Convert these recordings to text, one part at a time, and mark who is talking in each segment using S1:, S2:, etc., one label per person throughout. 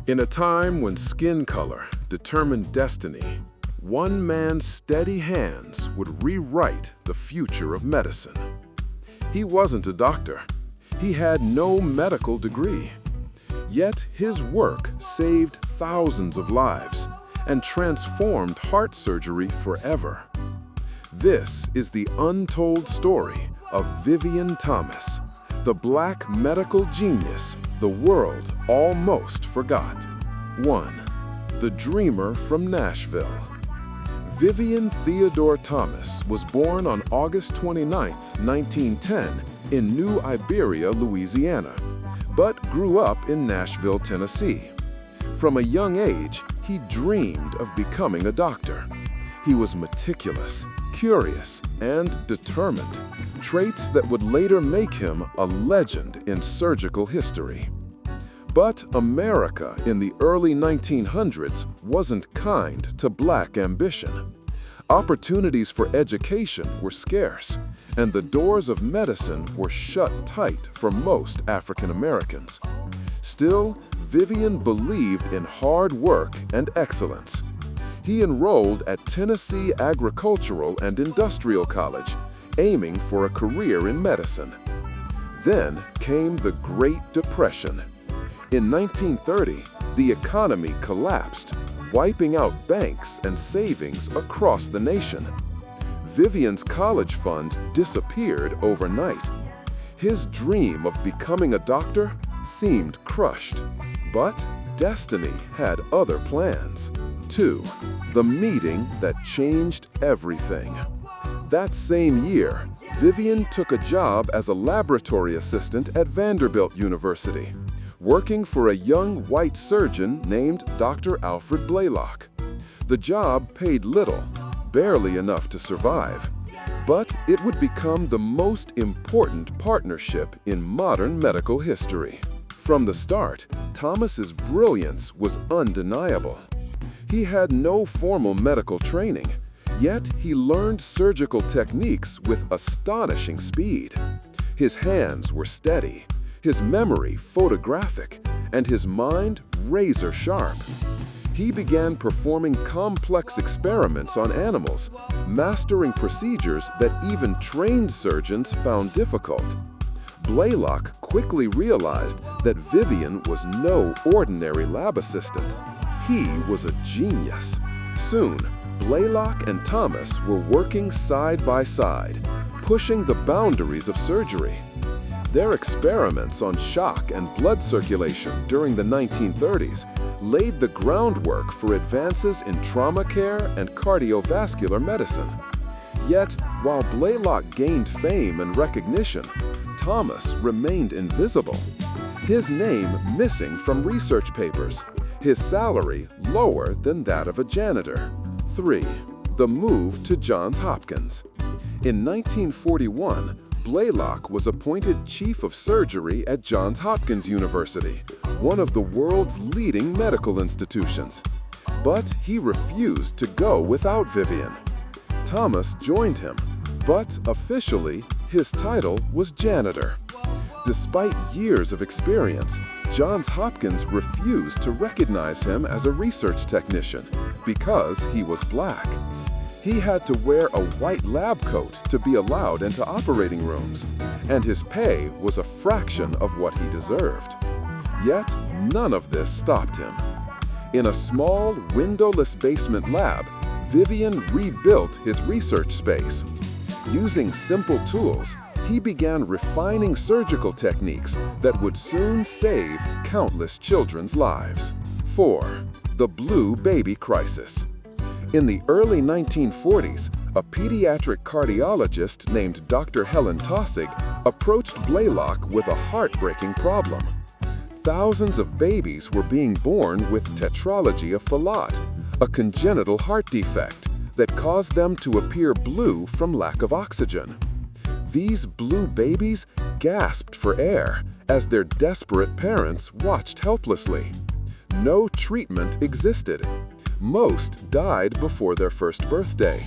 S1: In a time when skin color determined destiny, one man's steady hands would rewrite the future of medicine. He wasn't a doctor. He had no medical degree. Yet his work saved thousands of lives and transformed heart surgery forever. This is the untold story of Vivien Thomas, the Black medical genius the world almost forgot. 1. The dreamer from Nashville. Vivien Theodore Thomas was born on August 29, 1910, in New Iberia, Louisiana, but grew up in Nashville, Tennessee. From a young age, he dreamed of becoming a doctor. He was meticulous, curious, and determined, traits that would later make him a legend in surgical history. But America in the early 1900s wasn't kind to Black ambition. Opportunities for education were scarce, and the doors of medicine were shut tight for most African Americans. Still, Vivien believed in hard work and excellence. He enrolled at Tennessee Agricultural and Industrial College, aiming for a career in medicine. Then came the Great Depression. In 1930, the economy collapsed, wiping out banks and savings across the nation. Vivien's college fund disappeared overnight. His dream of becoming a doctor seemed crushed, but destiny had other plans. 2. The meeting that changed everything. That same year, Vivien took a job as a laboratory assistant at Vanderbilt University, working for a young white surgeon named Dr. Alfred Blalock. The job paid little, barely enough to survive, but it would become the most important partnership in modern medical history. From the start, Thomas's brilliance was undeniable. He had no formal medical training, yet he learned surgical techniques with astonishing speed. His hands were steady, his memory photographic, and his mind razor-sharp. He began performing complex experiments on animals, mastering procedures that even trained surgeons found difficult. Blalock quickly realized that Vivien was no ordinary lab assistant. He was a genius. Soon, Blalock and Thomas were working side by side, pushing the boundaries of surgery. Their experiments on shock and blood circulation during the 1930s laid the groundwork for advances in trauma care and cardiovascular medicine. Yet, while Blalock gained fame and recognition, Thomas remained invisible. His name missing from research papers, his salary lower than that of a janitor. 3. The move to Johns Hopkins. In 1941, Blalock was appointed chief of surgery at Johns Hopkins University, one of the world's leading medical institutions. But he refused to go without Vivien. Thomas joined him, but officially, his title was janitor. Despite years of experience, Johns Hopkins refused to recognize him as a research technician because he was Black. He had to wear a white lab coat to be allowed into operating rooms, and his pay was a fraction of what he deserved. Yet, none of this stopped him. In a small, windowless basement lab, Vivien rebuilt his research space. Using simple tools, he began refining surgical techniques that would soon save countless children's lives. 4. The Blue Baby Crisis. In the early 1940s, a pediatric cardiologist named Dr. Helen Taussig approached Blalock with a heartbreaking problem. Thousands of babies were being born with tetralogy of Fallot, a congenital heart defect that caused them to appear blue from lack of oxygen. These blue babies gasped for air as their desperate parents watched helplessly. No treatment existed. Most died before their first birthday.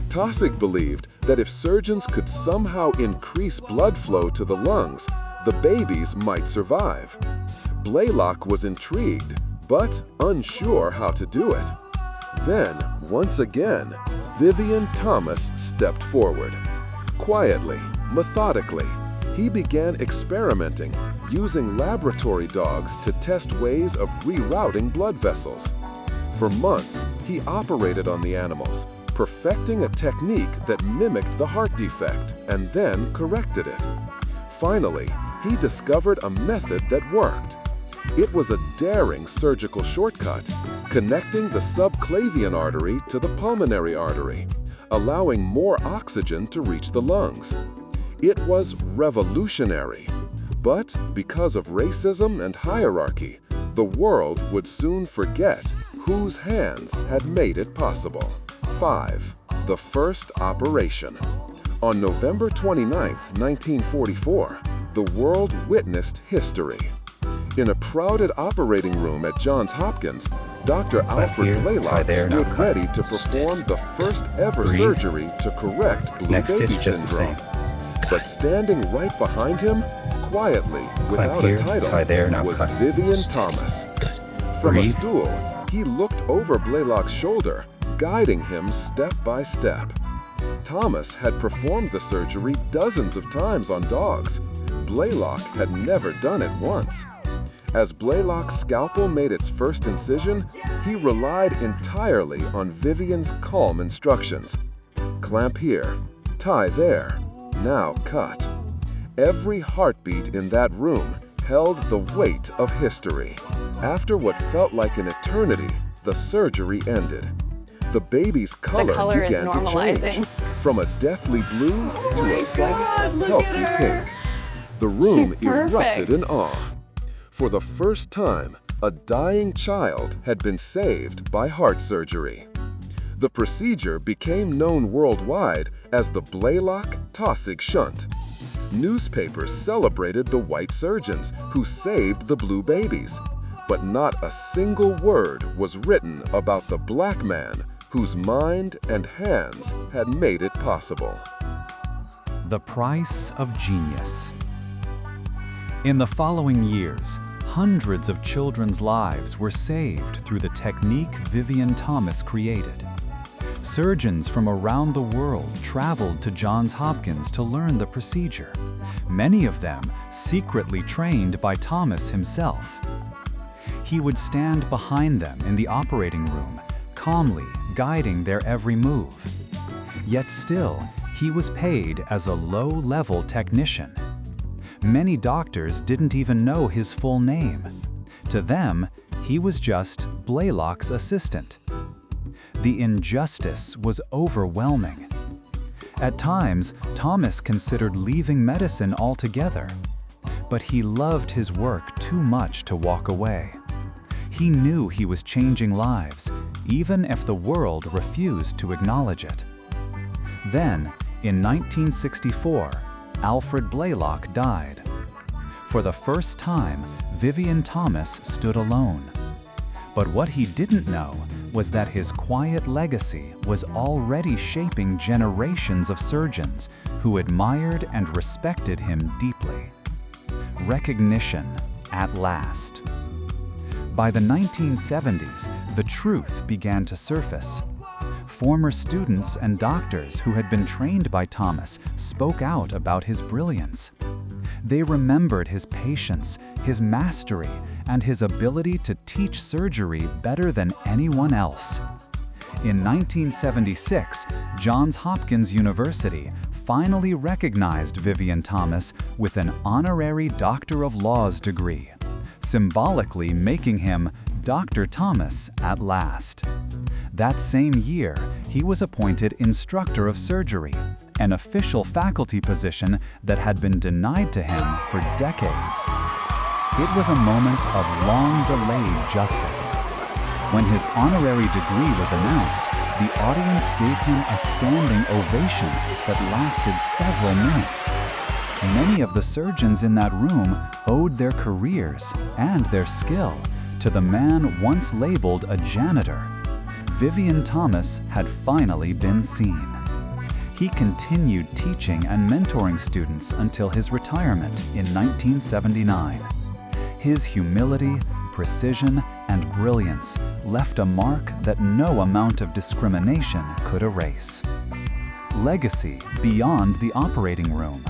S1: Taussig believed that if surgeons could somehow increase blood flow to the lungs, the babies might survive. Blalock was intrigued, but unsure how to do it. Then, once again, Vivien Thomas stepped forward. Quietly, methodically, he began experimenting, using laboratory dogs to test ways of rerouting blood vessels. For months, he operated on the animals, perfecting a technique that mimicked the heart defect and then corrected it. Finally, he discovered a method that worked. It was a daring surgical shortcut, connecting the subclavian artery to the pulmonary artery, allowing more oxygen to reach the lungs. It was revolutionary. But because of racism and hierarchy, the world would soon forget whose hands had made it possible. 5. The first operation. On November 29, 1944, the world witnessed history. In a crowded operating room at Johns Hopkins, Dr. Alfred Blalock stood ready to perform the first ever surgery to correct blue baby syndrome. But standing right behind him, quietly, without a title, was Vivien Thomas. From a stool, he looked over Blalock's shoulder, guiding him step by step. Thomas had performed the surgery dozens of times on dogs. Blalock had never done it once. As Blalock's scalpel made its first incision, he relied entirely on Vivien's calm instructions. Clamp here, tie there, now cut. Every heartbeat in that room held the weight of history. After what felt like an eternity, the surgery ended. The baby's color began to change, from a deathly blue to a soft, healthy pink. The room erupted in awe. For the first time, a dying child had been saved by heart surgery. The procedure became known worldwide as the Blalock-Taussig shunt. Newspapers celebrated the white surgeons who saved the blue babies, but not a single word was written about the black man whose mind and hands had made it possible.
S2: The price of genius. In the following years, hundreds of children's lives were saved through the technique Vivien Thomas created. Surgeons from around the world traveled to Johns Hopkins to learn the procedure, many of them secretly trained by Thomas himself. He would stand behind them in the operating room, calmly guiding their every move. Yet still, he was paid as a low-level technician. Many doctors didn't even know his full name. To them, he was just Blalock's assistant. The injustice was overwhelming. At times, Thomas considered leaving medicine altogether. But he loved his work too much to walk away. He knew he was changing lives, even if the world refused to acknowledge it. Then, in 1964, Alfred Blalock died. For the first time, Vivien Thomas stood alone. But what he didn't know was that his quiet legacy was already shaping generations of surgeons who admired and respected him deeply. Recognition at last. By the 1970s, the truth began to surface. Former students and doctors who had been trained by Thomas spoke out about his brilliance. They remembered his patience, his mastery, and his ability to teach surgery better than anyone else. In 1976, Johns Hopkins University finally recognized Vivien Thomas with an honorary Doctor of Laws degree, symbolically making him Dr. Thomas at last. That same year, he was appointed Instructor of Surgery, an official faculty position that had been denied to him for decades. It was a moment of long-delayed justice. When his honorary degree was announced, the audience gave him a standing ovation that lasted several minutes. Many of the surgeons in that room owed their careers and their skill to the man once labeled a janitor. Vivien Thomas had finally been seen. He continued teaching and mentoring students until his retirement in 1979. His humility, precision and brilliance left a mark that no amount of discrimination could erase. Legacy beyond the operating room.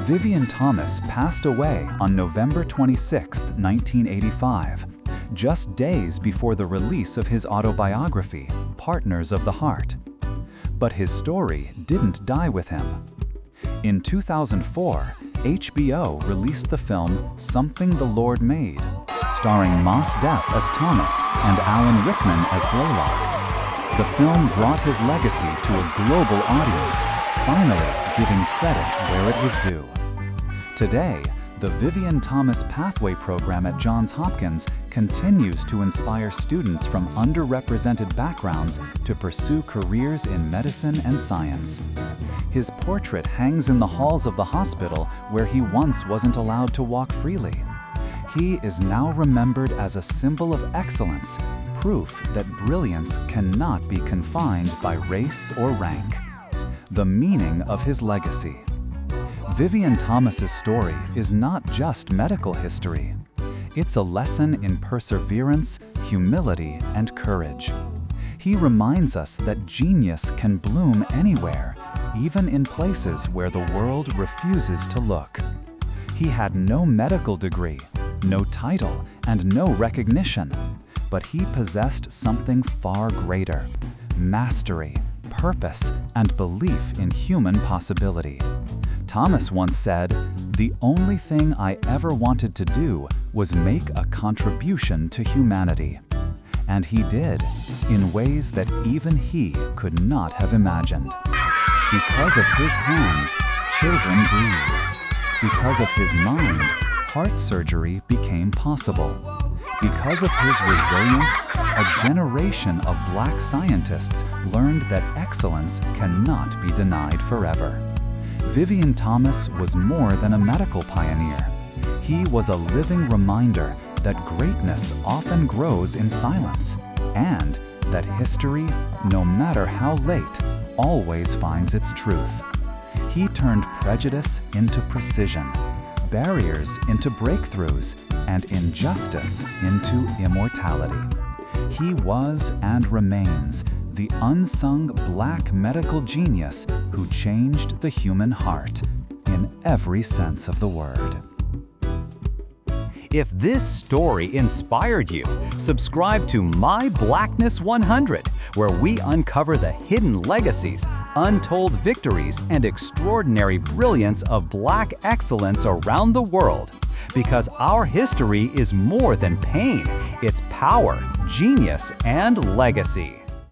S2: Vivien Thomas passed away on November 26, 1985, just days before the release of his autobiography, Partners of the Heart. But his story didn't die with him. In 2004, HBO released the film Something the Lord Made, starring Mos Def as Thomas and Alan Rickman as Blalock. The film brought his legacy to a global audience, finally giving credit where it was due. Today, the Vivien Thomas Pathway program at Johns Hopkins continues to inspire students from underrepresented backgrounds to pursue careers in medicine and science. His portrait hangs in the halls of the hospital where he once wasn't allowed to walk freely. He is now remembered as a symbol of excellence, proof that brilliance cannot be confined by race or rank. The meaning of his legacy. Vivien Thomas's story is not just medical history. It's a lesson in perseverance, humility, and courage. He reminds us that genius can bloom anywhere, even in places where the world refuses to look. He had no medical degree, no title, and no recognition, but he possessed something far greater: mastery, purpose, and belief in human possibility. Thomas once said, "The only thing I ever wanted to do was make a contribution to humanity." And he did, in ways that even he could not have imagined. Because of his hands, children breathe. Because of his mind, heart surgery became possible. Because of his resilience, a generation of Black scientists learned that excellence cannot be denied forever. Vivien Thomas was more than a medical pioneer. He was a living reminder that greatness often grows in silence, and that history, no matter how late, always finds its truth. He turned prejudice into precision, barriers into breakthroughs, and injustice into immortality. He was and remains the unsung Black medical genius who changed the human heart in every sense of the word.
S3: If this story inspired you, subscribe to My Blackness 100, where we uncover the hidden legacies, untold victories, and extraordinary brilliance of Black excellence around the world. Because our history is more than pain, it's power, genius, and legacy.